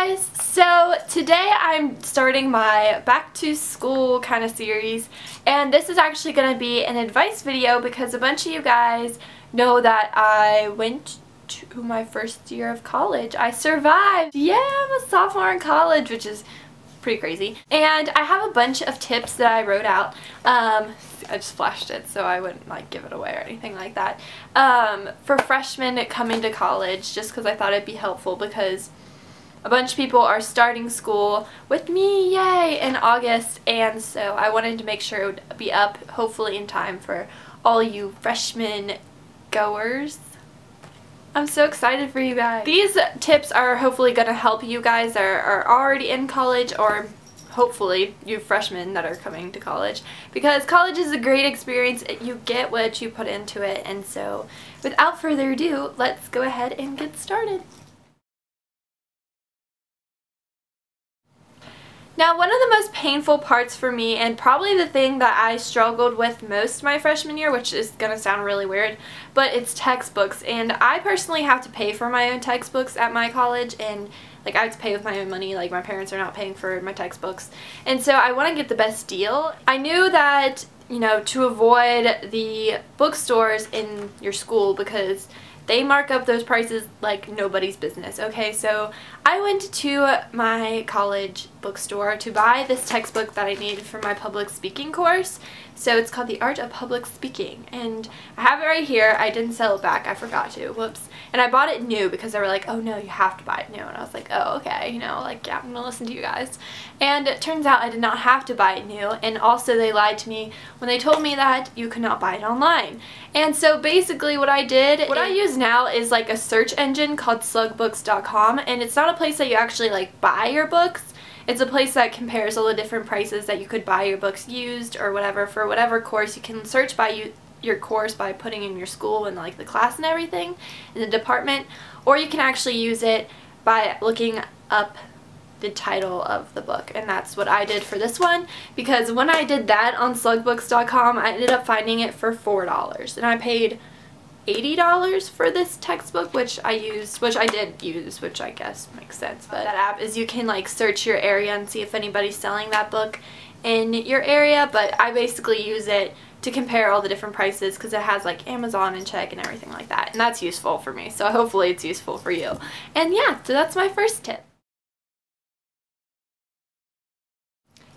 guys! So today I'm starting my back to school kind of series, and this is actually going to be an advice video because a bunch of you guys know that I went to my first year of college. I survived! Yeah, I'm a sophomore in college, which is pretty crazy. And I have a bunch of tips that I wrote out. I just flashed it so I wouldn't like give it away or anything like that. For freshmen coming to college, just because I thought it'd be helpful because a bunch of people are starting school with me, yay, in August, and so I wanted to make sure it would be up hopefully in time for all you freshman goers. I'm so excited for you guys. These tips are hopefully going to help you guys that are already in college, or hopefully you freshmen that are coming to college, because college is a great experience. You get what you put into it, and so without further ado, let's go ahead and get started. Now, one of the most painful parts for me, and probably the thing that I struggled with most my freshman year, which is going to sound really weird, but it's textbooks. And I personally have to pay for my own textbooks at my college, and like I have to pay with my own money. Like my parents are not paying for my textbooks. And so I want to get the best deal. I knew that, you know, to avoid the bookstores in your school because they mark up those prices like nobody's business. Okay, so I went to my college bookstore to buy this textbook that I needed for my public speaking course. So it's called The Art of Public Speaking, and I have it right here. I didn't sell it back. I forgot to. Whoops. And I bought it new because they were like, oh no, you have to buy it new. And I was like, oh, okay, you know, like, yeah, I'm gonna listen to you guys. And it turns out I did not have to buy it new, and also they lied to me when they told me that you could not buy it online. And so basically what I use now is like a search engine called slugbooks.com, and it's not a place that you actually like buy your books. It's a place that compares all the different prices that you could buy your books used or whatever for whatever course. You can search by your course by putting in your school and like the class and everything in the department, or you can actually use it by looking up the title of the book, and that's what I did for this one, because when I did that on slugbooks.com I ended up finding it for $4, and I paid $80 for this textbook, which I did use, which I guess makes sense. But that app is you can like search your area and see if anybody's selling that book in your area, but I basically use it to compare all the different prices because it has like Amazon and Check and everything like that, and that's useful for me, so hopefully it's useful for you. And yeah, so that's my first tip.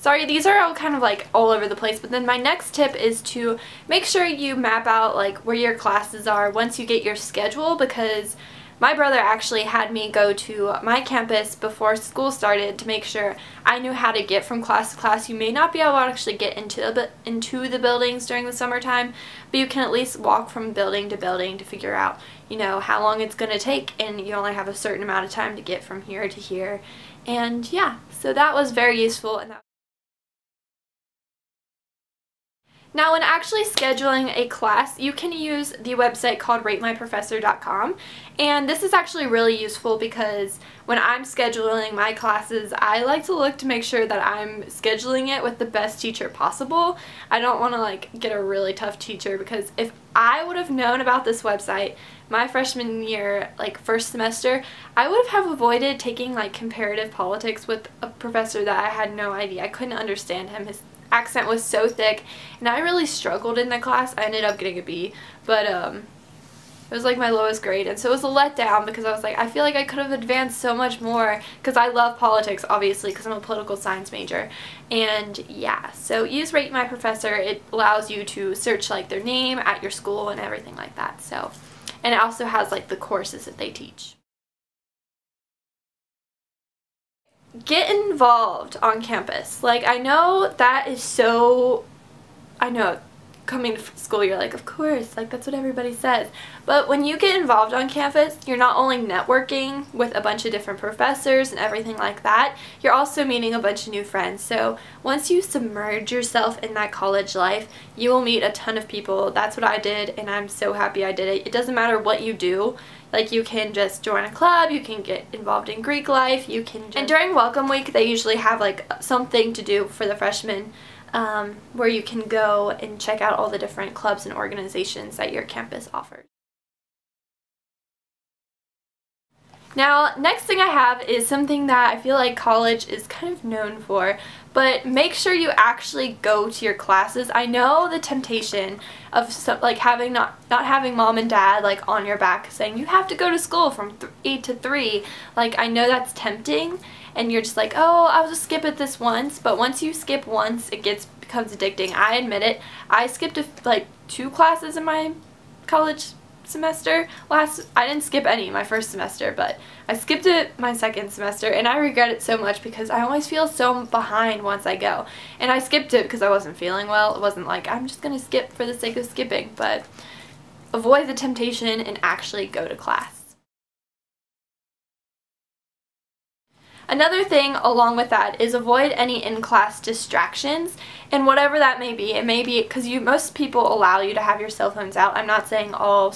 Sorry, these are all kind of like all over the place, but then my next tip is to make sure you map out like where your classes are once you get your schedule, because my brother actually had me go to my campus before school started to make sure I knew how to get from class to class. You may not be able to actually get into the buildings during the summertime, but you can at least walk from building to building to figure out, you know, how long it's going to take, and you only have a certain amount of time to get from here to here. And yeah, so that was very useful. And now, when actually scheduling a class, you can use the website called ratemyprofessor.com, and this is actually really useful because when I'm scheduling my classes, I like to look to make sure that I'm scheduling it with the best teacher possible. I don't want to like get a really tough teacher, because if I would have known about this website my freshman year, like first semester, I would have avoided taking like comparative politics with a professor that I had no idea. I couldn't understand him. His accent was so thick, and I really struggled in that class. I ended up getting a B, but it was like my lowest grade, and so it was a letdown because I was like, I feel like I could have advanced so much more, because I love politics, obviously, because I'm a political science major. And yeah, so use Rate My Professor. It allows you to search like their name at your school and everything like that. So, and it also has like the courses that they teach. Get involved on campus. Like, I know that is so, I know, coming to school you're like, of course, like that's what everybody says. But when you get involved on campus, you're not only networking with a bunch of different professors and everything like that, you're also meeting a bunch of new friends. So once you submerge yourself in that college life, you will meet a ton of people. That's what I did, and I'm so happy I did it. It doesn't matter what you do. Like, you can just join a club, you can get involved in Greek life, you can just... And during welcome week, they usually have like something to do for the freshmen, where you can go and check out all the different clubs and organizations that your campus offers. Now, next thing I have is something that I feel like college is kind of known for, but make sure you actually go to your classes. I know the temptation of like not having mom and dad like on your back saying you have to go to school from 8 to 3. Like, I know that's tempting and you're just like, oh, I'll just skip it this once, but once you skip once, it becomes addicting. I admit it. I skipped like 2 classes in my college semester. I didn't skip any my first semester, but I skipped it my second semester, and I regret it so much because I always feel so behind once I go. And I skipped it because I wasn't feeling well. It wasn't like I'm just gonna skip for the sake of skipping, but avoid the temptation and actually go to class. Another thing along with that is avoid any in-class distractions, and whatever that may be. It may be because most people allow you to have your cell phones out. I'm not saying all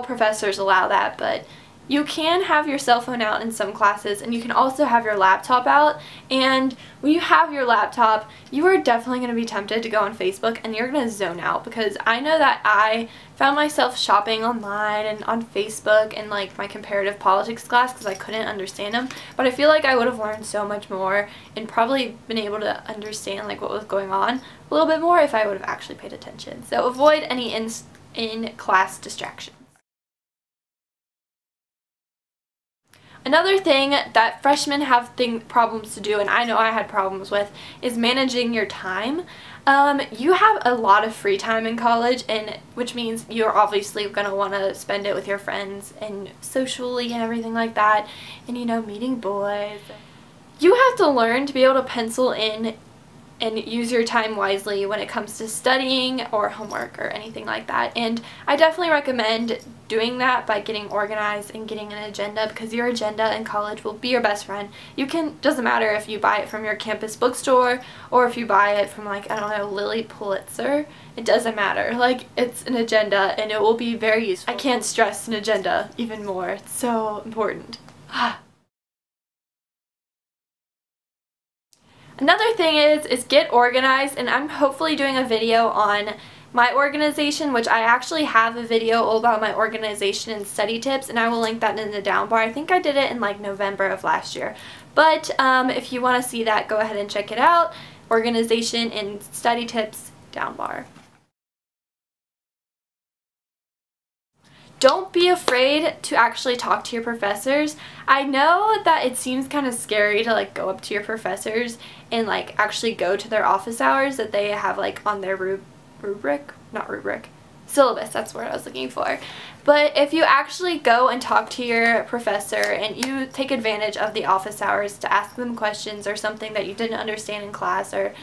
professors allow that, but you can have your cell phone out in some classes, and you can also have your laptop out. And when you have your laptop, you are definitely going to be tempted to go on Facebook, and you're going to zone out, because I know that I found myself shopping online and on Facebook in like my comparative politics class because I couldn't understand them, but I feel like I would have learned so much more and probably been able to understand like what was going on a little bit more if I would have actually paid attention. So avoid any in-class distractions. Another thing that freshmen have problems to do, and I know I had problems with, is managing your time. You have a lot of free time in college, and which means you're obviously going to want to spend it with your friends and socially and everything like that, and meeting boys. You have to learn to be able to pencil in and use your time wisely when it comes to studying or homework or anything like that. And I definitely recommend doing that by getting organized and getting an agenda, because your agenda in college will be your best friend. Doesn't matter if you buy it from your campus bookstore or if you buy it from like, I don't know, Lily Pulitzer. It doesn't matter. Like, it's an agenda and it will be very useful. I can't stress an agenda even more. It's so important. Another thing is get organized, and I'm hopefully doing a video on my organization, which I actually have a video all about my organization and study tips, and I will link that in the down bar. I think I did it in like November of last year. But if you want to see that, go ahead and check it out. Organization and study tips, down bar. Don't be afraid to actually talk to your professors. I know that it seems kind of scary to like go up to your professors and like actually go to their office hours that they have like on their syllabus, that's what I was looking for. But if you actually go and talk to your professor and you take advantage of the office hours to ask them questions or something that you didn't understand in class, or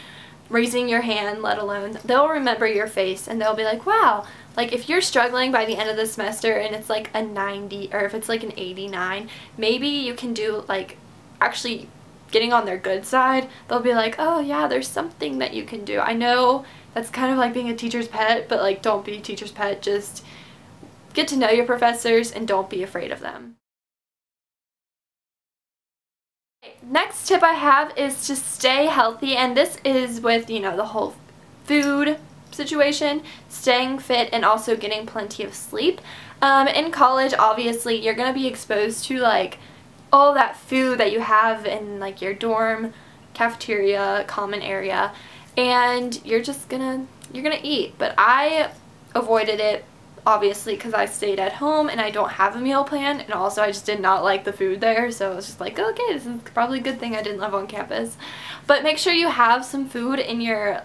raising your hand, let alone, they'll remember your face and they'll be like, wow. Like, if you're struggling by the end of the semester and it's like a 90, or if it's like an 89, maybe you can do like actually getting on their good side. They'll be like, oh yeah, there's something that you can do. I know that's kind of like being a teacher's pet, but like, don't be a teacher's pet. Just get to know your professors and don't be afraid of them. Next tip I have is to stay healthy, and this is with, the whole food situation, staying fit, and also getting plenty of sleep. In college, obviously, you're going to be exposed to like all that food that you have in like your dorm, cafeteria, common area, and you're gonna eat. But I avoided it, obviously, because I stayed at home and I don't have a meal plan, and also I just did not like the food there, so I was just like, okay, this is probably a good thing I didn't live on campus. But make sure you have some food in your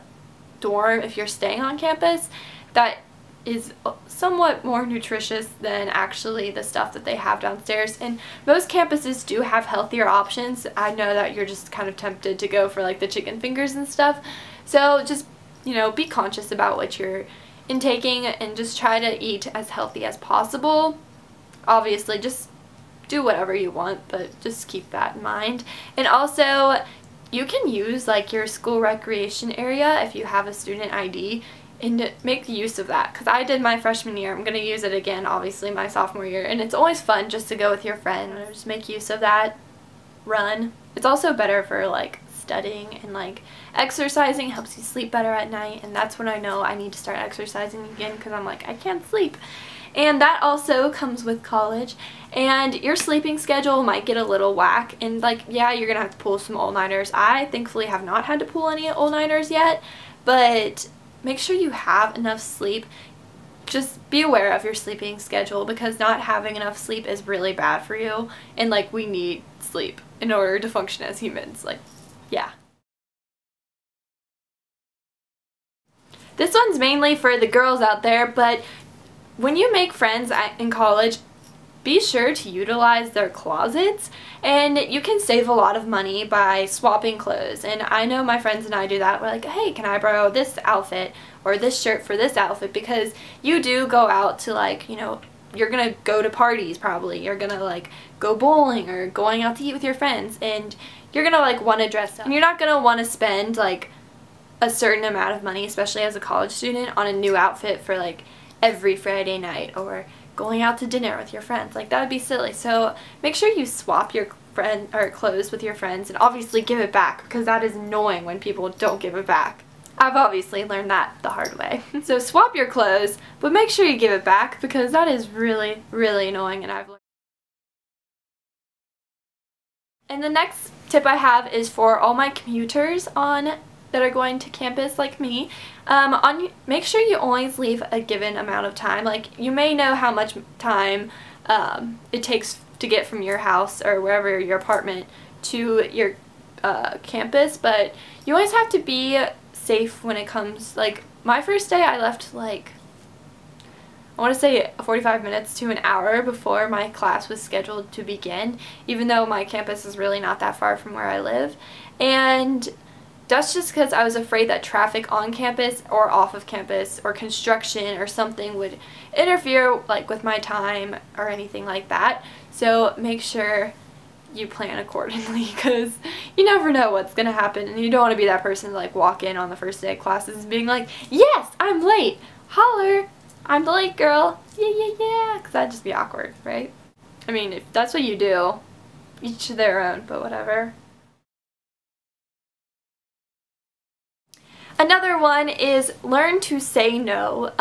dorm if you're staying on campus that is somewhat more nutritious than actually the stuff that they have downstairs. And most campuses do have healthier options. I know that you're just kind of tempted to go for like the chicken fingers and stuff, so just be conscious about what you're intaking and just try to eat as healthy as possible. Obviously, just do whatever you want, but just keep that in mind. And also, you can use like your school recreation area if you have a student ID, and make use of that, because I did my freshman year. I'm going to use it again, obviously, my sophomore year, and it's always fun just to go with your friends. Just make use of that. Run. It's also better for like studying, and like exercising helps you sleep better at night, and that's when I know I need to start exercising again, because I'm like, I can't sleep. and that also comes with college. And your sleeping schedule might get a little whack, and like, yeah, you're gonna have to pull some all-nighters. I thankfully have not had to pull any all-nighters yet, but make sure you have enough sleep. Just be aware of your sleeping schedule, because not having enough sleep is really bad for you, and like, we need sleep in order to function as humans. Like, yeah. This one's mainly for the girls out there, but when you make friends in college, be sure to utilize their closets, and you can save a lot of money by swapping clothes. And I know my friends and I do that. We're like, hey, can I borrow this outfit or this shirt for this outfit? Because you do go out to, like, you know, you're gonna go to parties probably. You're gonna like go bowling or going out to eat with your friends, and you're gonna like want to dress up. And you're not gonna want to spend like a certain amount of money, especially as a college student, on a new outfit for like every Friday night or going out to dinner with your friends. Like, that would be silly. So make sure you swap your clothes with your friends, and obviously give it back, because that is annoying when people don't give it back. I've obviously learned that the hard way. So swap your clothes, but make sure you give it back, because that is really, really annoying, and I've learned. And the next tip I have is for all my commuters that are going to campus like me. Make sure you always leave a given amount of time. Like, you may know how much time it takes to get from your house or wherever, your apartment, to your campus, but you always have to be safe when it comes. Like, my first day I left like, I want to say 45 minutes to an hour before my class was scheduled to begin, even though my campus is really not that far from where I live. And that's just because I was afraid that traffic on campus or off of campus or construction or something would interfere like with my time or anything like that. So make sure you plan accordingly, because you never know what's going to happen, and you don't want to be that person to like walk in on the first day of classes being like, yes, I'm late, holler, I'm the late girl, yeah, because that'd just be awkward, right? I mean, if that's what you do, each to their own, but whatever. Another one is learn to say no.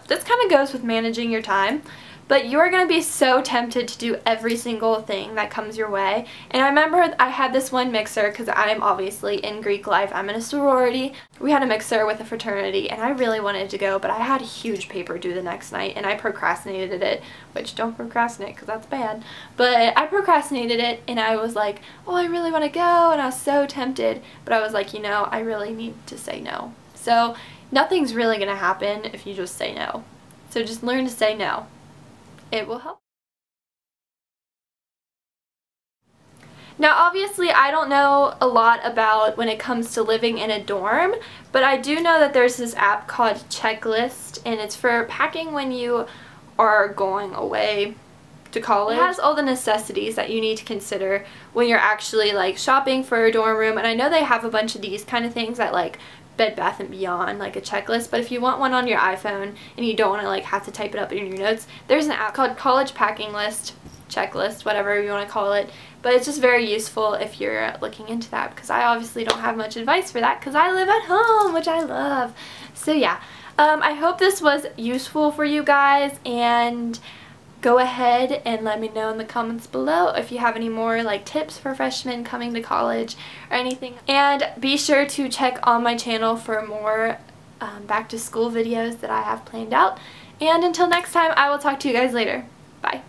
This kind of goes with managing your time, but you're going to be so tempted to do every single thing that comes your way. And I remember I had this one mixer, because I'm obviously in Greek life, I'm in a sorority. We had a mixer with a fraternity, and I really wanted to go, but I had a huge paper due the next night, and I procrastinated it, which don't procrastinate, because that's bad. But I procrastinated it, and I was like, oh, I really want to go, and I was so tempted, but I was like, you know, I really need to say no. So nothing's really going to happen if you just say no. So just learn to say no. It will help. Now, obviously, I don't know a lot about when it comes to living in a dorm, but I do know that there's this app called Checklist, and it's for packing when you are going away to college. It has all the necessities that you need to consider when you're actually like shopping for a dorm room, and I know they have a bunch of these kind of things at like Bed Bath & Beyond, like a checklist. But if you want one on your iPhone and you don't want to like have to type it up in your notes, there's an app called College Packing List, Checklist, whatever you want to call it. But it's just very useful if you're looking into that, because I obviously don't have much advice for that, because I live at home, which I love. So yeah, I hope this was useful for you guys, and go ahead and let me know in the comments below if you have any more like tips for freshmen coming to college or anything. And be sure to check on my channel for more back to school videos that I have planned out. And until next time, I will talk to you guys later. Bye.